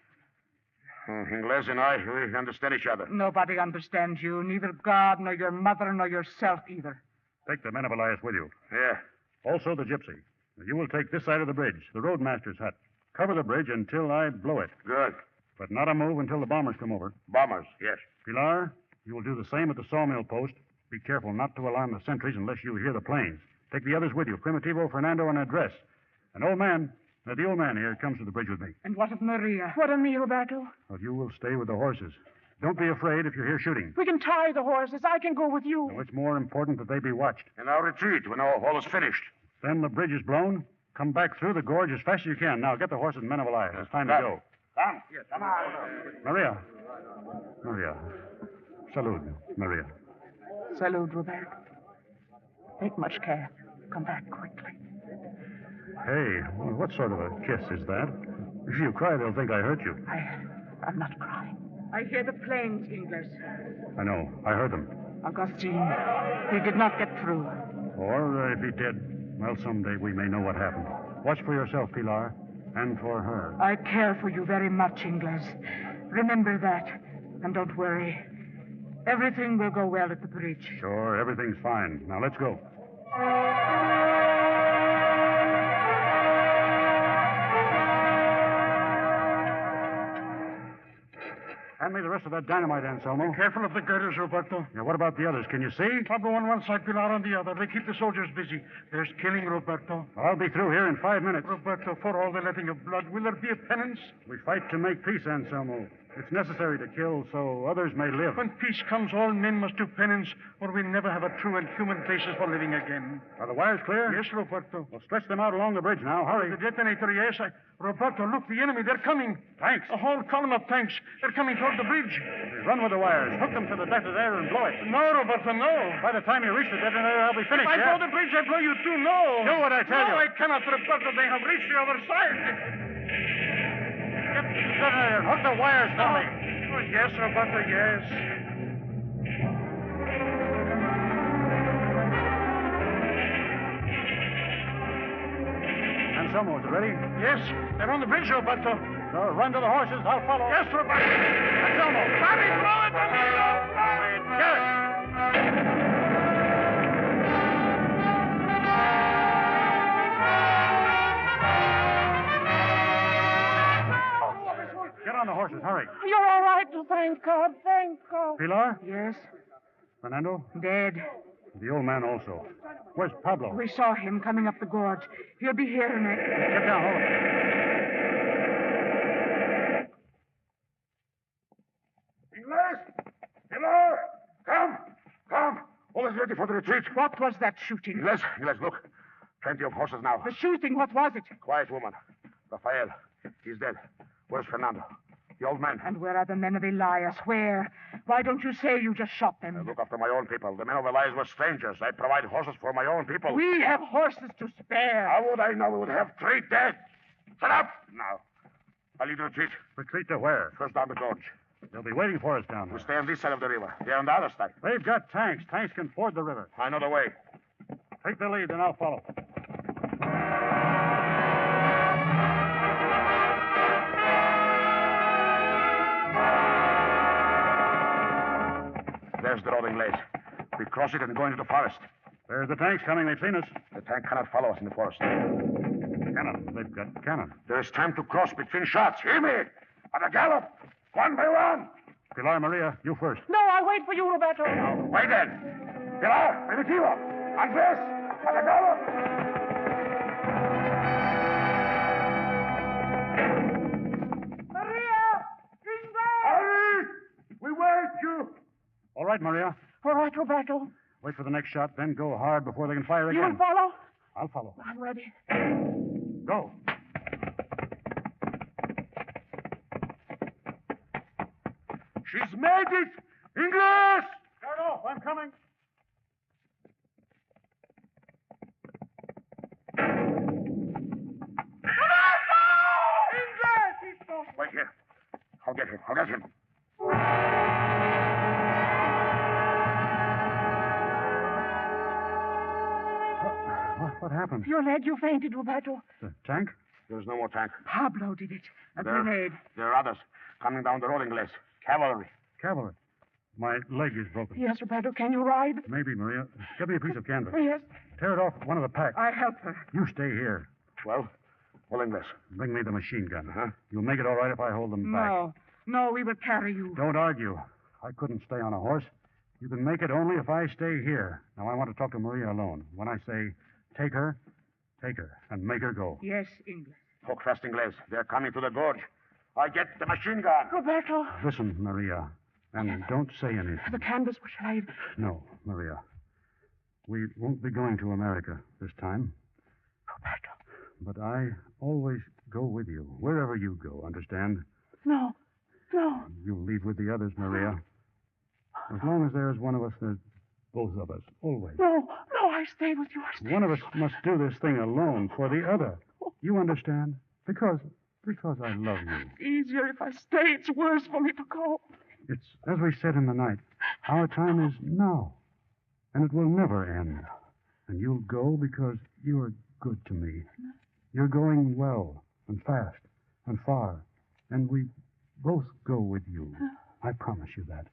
Ingles and I, we understand each other. Nobody understands you, neither God, nor your mother, nor yourself either. Take the men of Elias with you. Yeah. Also the gypsy. You will take this side of the bridge, the roadmaster's hut. Cover the bridge until I blow it. Good. But not a move until the bombers come over. Bombers, yes. Pilar, you will do the same at the sawmill post. Be careful not to alarm the sentries unless you hear the planes. Take the others with you, Primitivo, Fernando, and Andres. And the old man here comes to the bridge with me. And what of Maria? What of me, Roberto? Well, you will stay with the horses. Don't be afraid if you hear shooting. We can tie the horses. I can go with you. No, it's more important that they be watched. And I'll retreat when all is finished. Then the bridge is blown. Come back through the gorge as fast as you can. Now, get the horses and men of Elias. It's time to go. Come. Yes, come on. Maria. Salud, Maria. Salud, Roberto. Take much care. Come back quickly. Hey, what sort of a kiss is that? If you cry, they'll think I hurt you. I'm not crying. I hear the planes, Ingles. I know. I heard them. Augustine, he did not get through. Or if he did, well, someday we may know what happened. Watch for yourself, Pilar, and for her. I care for you very much, Ingles. Remember that. And don't worry. Everything will go well at the bridge. Sure, everything's fine. Now, let's go. Hand me the rest of that dynamite, Anselmo. Careful of the girders, Roberto. Yeah, what about the others? Can you see? Pablo on one side, Pilar on the other. They keep the soldiers busy. There's killing, Roberto. I'll be through here in 5 minutes. Roberto, for all the letting of blood, will there be a penance? We fight to make peace, Anselmo. It's necessary to kill so others may live. When peace comes, all men must do penance, or we'll never have a true and human basis for living again. Are the wires clear? Yes, Roberto. Well, stretch them out along the bridge now. Hurry. The detonator, yes. Roberto, look, the enemy, they're coming. Tanks? A whole column of tanks. They're coming toward the bridge. Run with the wires. Hook them to the detonator and blow it. No, Roberto, no. By the time you reach the detonator, I'll be finished. If I blow the bridge, I blow you too. No. Do what I tell you. No, I cannot, Roberto. They have reached the other side. Get the detonator. Hook the wires for me. Oh, yes, Roberto, yes. Anselmo, is it ready? Yes, they're on the bridge, Roberto. So run to the horses. I'll follow. Yes, Roberto. Anselmo. Sammy, blow it, Roberto. Blow it. Get it. Get on the horses. Hurry. You're all right. Thank God. Thank God. Pilar? Yes? Fernando? Dead. The old man also. Where's Pablo? We saw him coming up the gorge. He'll be here in a... Get down, hold him. Ingles! Pilar! Come! All is ready for the retreat. What was that shooting? Ingles, look. Plenty of horses now. The shooting, what was it? Quiet, woman. Rafael, he's dead. Where's Fernando? The old man. And where are the men of Elias? Where? Why don't you say you just shot them? I look after my own people. The men of Elias were strangers. I provide horses for my own people. We have horses to spare. How would I know we would have 3 dead? Shut up! Now, I'll lead the retreat. Retreat to where? First down the gorge. They'll be waiting for us down We there. stay on this side of the river. They're on the other side. They've got tanks. Tanks can ford the river. I know the way. Take the lead, and I'll follow. There's the rolling lace. We cross it and go into the forest. There's the tanks coming. They've seen us. The tank cannot follow us in the forest. Cannon. They've got cannon. There is time to cross between shots. Hear me! At a gallop! One by one! Pilar, Maria, you first. No, I'll wait for you, Roberto. Wait then! Pilar, Primitivo, Andres, at a gallop! Maria! Ingrid! Hurry! We wait you! All right, Maria. All right, Roberto. Wait for the next shot, then go hard before they can fire You again. will follow? I'll follow. I'm ready. Go. She's made it! Ingles! Start off. I'm coming. Wait here. I'll get him. I'll get him. What happened? Your leg, you fainted, Roberto. The tank? There's no more tank. Pablo did it. A There- grenade. There are others coming down the road, Ingles. Cavalry. Cavalry. My leg is broken. Yes, Roberto, can you ride? Maybe, Maria. Get me a piece of canvas. Yes. Tear it off one of the packs. I help her. You stay here. Well, Ingles. Bring me the machine gun. Uh-huh. You'll make it all right if I hold them back. No, we will carry you. Don't argue. I couldn't stay on a horse. You can make it only if I stay here. Now, I want to talk to Maria alone. When I say take her, and make her go. Yes, English. Talk fast, Ingles. They're coming to the gorge. I get the machine gun. Roberto. Listen, Maria, and don't say anything. The canvas was laid. No, Maria. We won't be going to America this time. Roberto. But I always go with you, wherever you go, understand? No. You'll leave with the others, Maria. As long as there's one of us, there's both of us, always. No, I stay with you. One of us must do this thing alone for the other. You understand? Because I love you. It's easier if I stay. It's worse for me to go. It's, as we said in the night, our time is now, and it will never end. And you'll go because you're good to me. You're going well and fast and far, and we both go with you. I promise you that.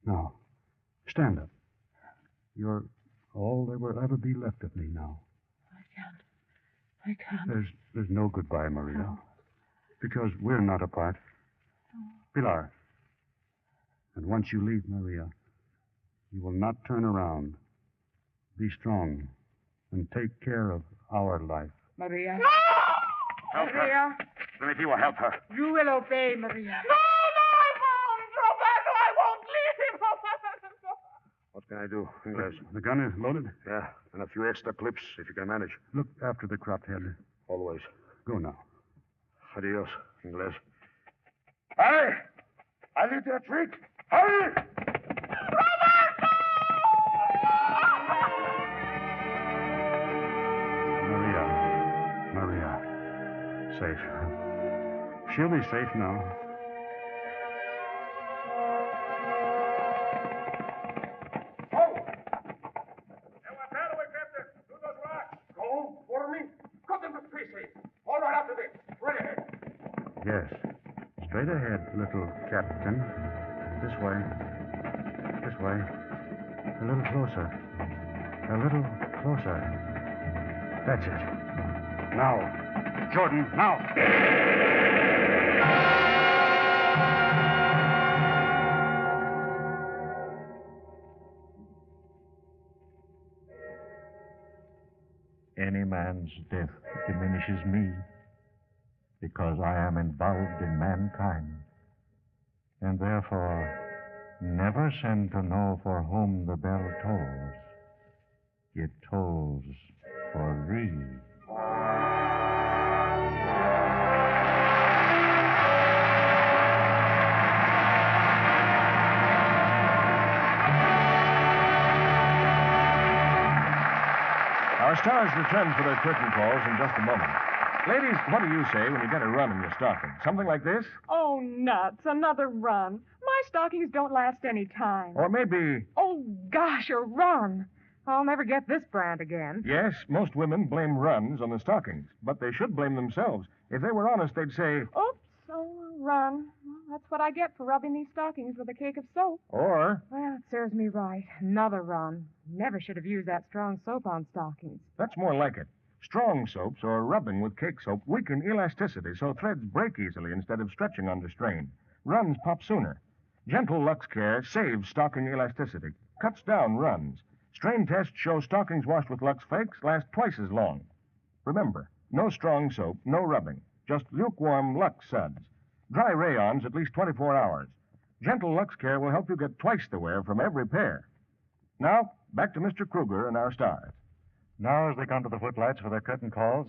Now, stand up. You're all there will ever be left of me now. I can't. There's no goodbye, Maria. No. Because we're not apart. No. Pilar. And once you leave, Maria, you will not turn around. Be strong and take care of our life. Maria. No! Help Maria. her. Let me will help her. You will obey, Maria. No, I won't. Roberto, I won't leave him. What can I do, Ingles? The gun is loaded? Yeah, and a few extra clips, if you can manage. Look after the cropped head. Always. Go now. Adios, Ingles. Hurry! I lead the retreat. Hurry! Maria. Safe. She'll be safe now. Yes. Straight ahead, little captain. This way. This way. A little closer. A little closer. That's it. Now. Jordan, now. Any man's death diminishes me, because I am involved in mankind, and therefore never send to know for whom the bell tolls. It tolls for thee. Our stars return for their curtain calls in just a moment. Ladies, what do you say when you get a run in your stocking? Something like this? Oh, nuts. Another run. My stockings don't last any time. Or maybe... Oh, gosh, a run. I'll never get this brand again. Yes, most women blame runs on the stockings, but they should blame themselves. If they were honest, they'd say... Oops, oh, a run. Well, that's what I get for rubbing these stockings with a cake of soap. Or... Well, it serves me right. Another run. Never should have used that strong soap on stockings. That's more like it. Strong soaps or rubbing with cake soap weaken elasticity so threads break easily instead of stretching under strain. Runs pop sooner. Gentle Lux Care saves stocking elasticity, cuts down runs. Strain tests show stockings washed with Lux Flakes last twice as long. Remember, no strong soap, no rubbing, just lukewarm Lux suds. Dry rayons at least 24 hours. Gentle Lux Care will help you get twice the wear from every pair. Now, back to Mr. Kruger and our stars. Now, as they come to the footlights for their curtain calls,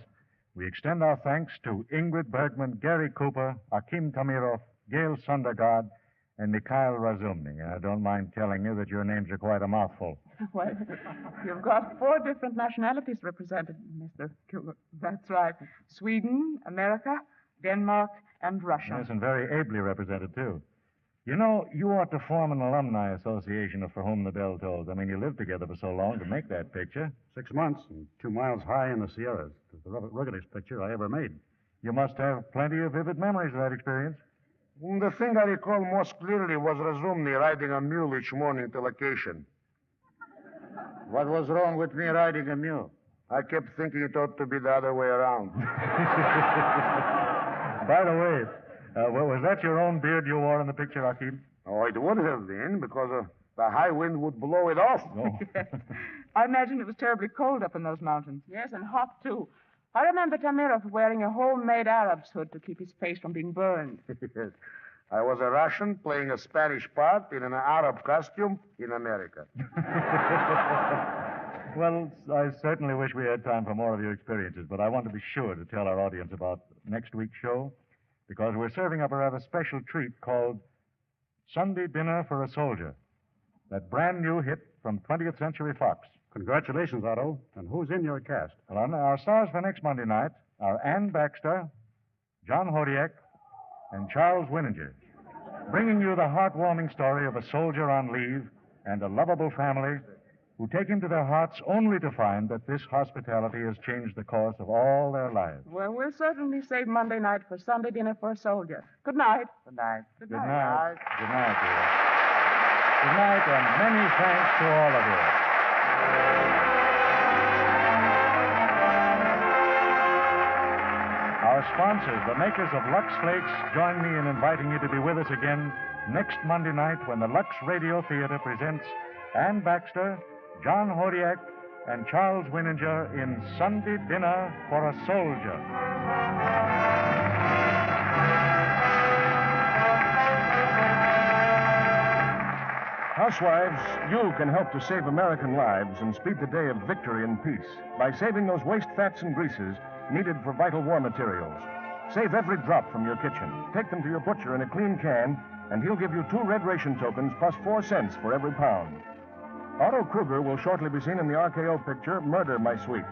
we extend our thanks to Ingrid Bergman, Gary Cooper, Akim Tamirov, Gail Sundergaard, and Mikhail Razumny. I don't mind telling you that your names are quite a mouthful. Well, you've got 4 different nationalities represented, Mr. Kruger. That's right. Sweden, America, Denmark, and Russia. Yes, and very ably represented, too. You know, you ought to form an alumni association of For Whom the Bell Tolls. I mean, you lived together for so long to make that picture. 6 months and 2 miles high in the Sierras. It's the ruggedest picture I ever made. You must have plenty of vivid memories of that experience. The thing I recall most clearly was Razumny riding a mule each morning to vacation. What was wrong with me riding a mule? I kept thinking it ought to be the other way around. By the way, was that your own beard you wore in the picture, Akim? Oh, it would have been, because the high wind would blow it off. Oh. I imagine it was terribly cold up in those mountains. Yes, and hot, too. I remember Tamirov wearing a homemade Arab's hood to keep his face from being burned. Yes. I was a Russian playing a Spanish part in an Arab costume in America. Well, I certainly wish we had time for more of your experiences, but I want to be sure to tell our audience about next week's show, because we're serving up a rather special treat called Sunday Dinner for a Soldier, that brand new hit from 20th Century Fox. Congratulations, Otto. And who's in your cast? Well, our stars for next Monday night are Ann Baxter, John Hodiak, and Charles Winninger, bringing you the heartwarming story of a soldier on leave and a lovable family who take him to their hearts only to find that this hospitality has changed the course of all their lives. Well, we'll certainly save Monday night for Sunday Dinner for a Soldier. Good night. Good night. Good night. Good night, dear. Good night, and many thanks to all of you. Our sponsors, the makers of Lux Flakes, join me in inviting you to be with us again next Monday night when the Lux Radio Theater presents Ann Baxter, John Hodiak, and Charles Winninger in Sunday Dinner for a Soldier. Housewives, you can help to save American lives and speed the day of victory and peace by saving those waste fats and greases needed for vital war materials. Save every drop from your kitchen. Take them to your butcher in a clean can, and he'll give you 2 red ration tokens plus 4 cents for every pound. Otto Kruger will shortly be seen in the RKO picture Murder, My Sweet.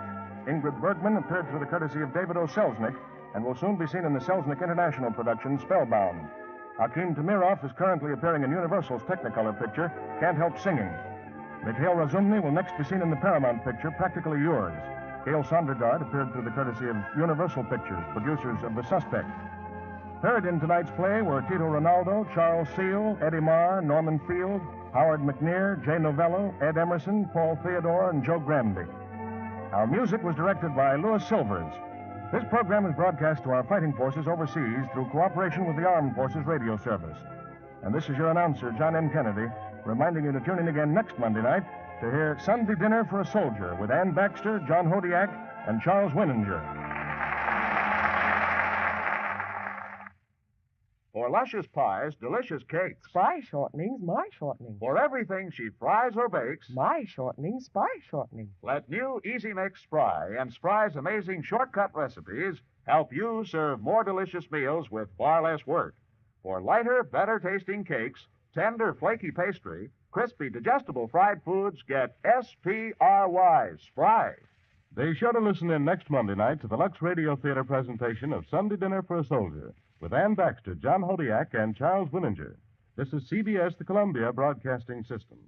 Ingrid Bergman appeared through the courtesy of David O. Selznick and will soon be seen in the Selznick International production Spellbound. Akim Tamirov is currently appearing in Universal's Technicolor picture Can't Help Singing. Mikhail Razumny will next be seen in the Paramount picture Practically Yours. Gail Sondergaard appeared through the courtesy of Universal Pictures, producers of The Suspect. Heard in tonight's play were Tito Ronaldo, Charles Seal, Eddie Marr, Norman Field, Howard McNear, Jay Novello, Ed Emerson, Paul Theodore, and Joe Granby. Our music was directed by Louis Silvers. This program is broadcast to our fighting forces overseas through cooperation with the Armed Forces Radio Service. And this is your announcer, John M. Kennedy, reminding you to tune in again next Monday night to hear Sunday Dinner for a Soldier with Ann Baxter, John Hodiak, and Charles Winninger. For luscious pies, delicious cakes. Spy shortenings, my shortening. For everything she fries or bakes. My shortening, spy shortening. Let new Easy Mix Spry and Spry's amazing shortcut recipes help you serve more delicious meals with far less work. For lighter, better tasting cakes, tender, flaky pastry, crispy, digestible fried foods, get S-P-R-Y, Spry. Be sure to listen in next Monday night to the Lux Radio Theater presentation of Sunday Dinner for a Soldier with Ann Baxter, John Hodiak, and Charles Winninger. This is CBS, the Columbia Broadcasting System.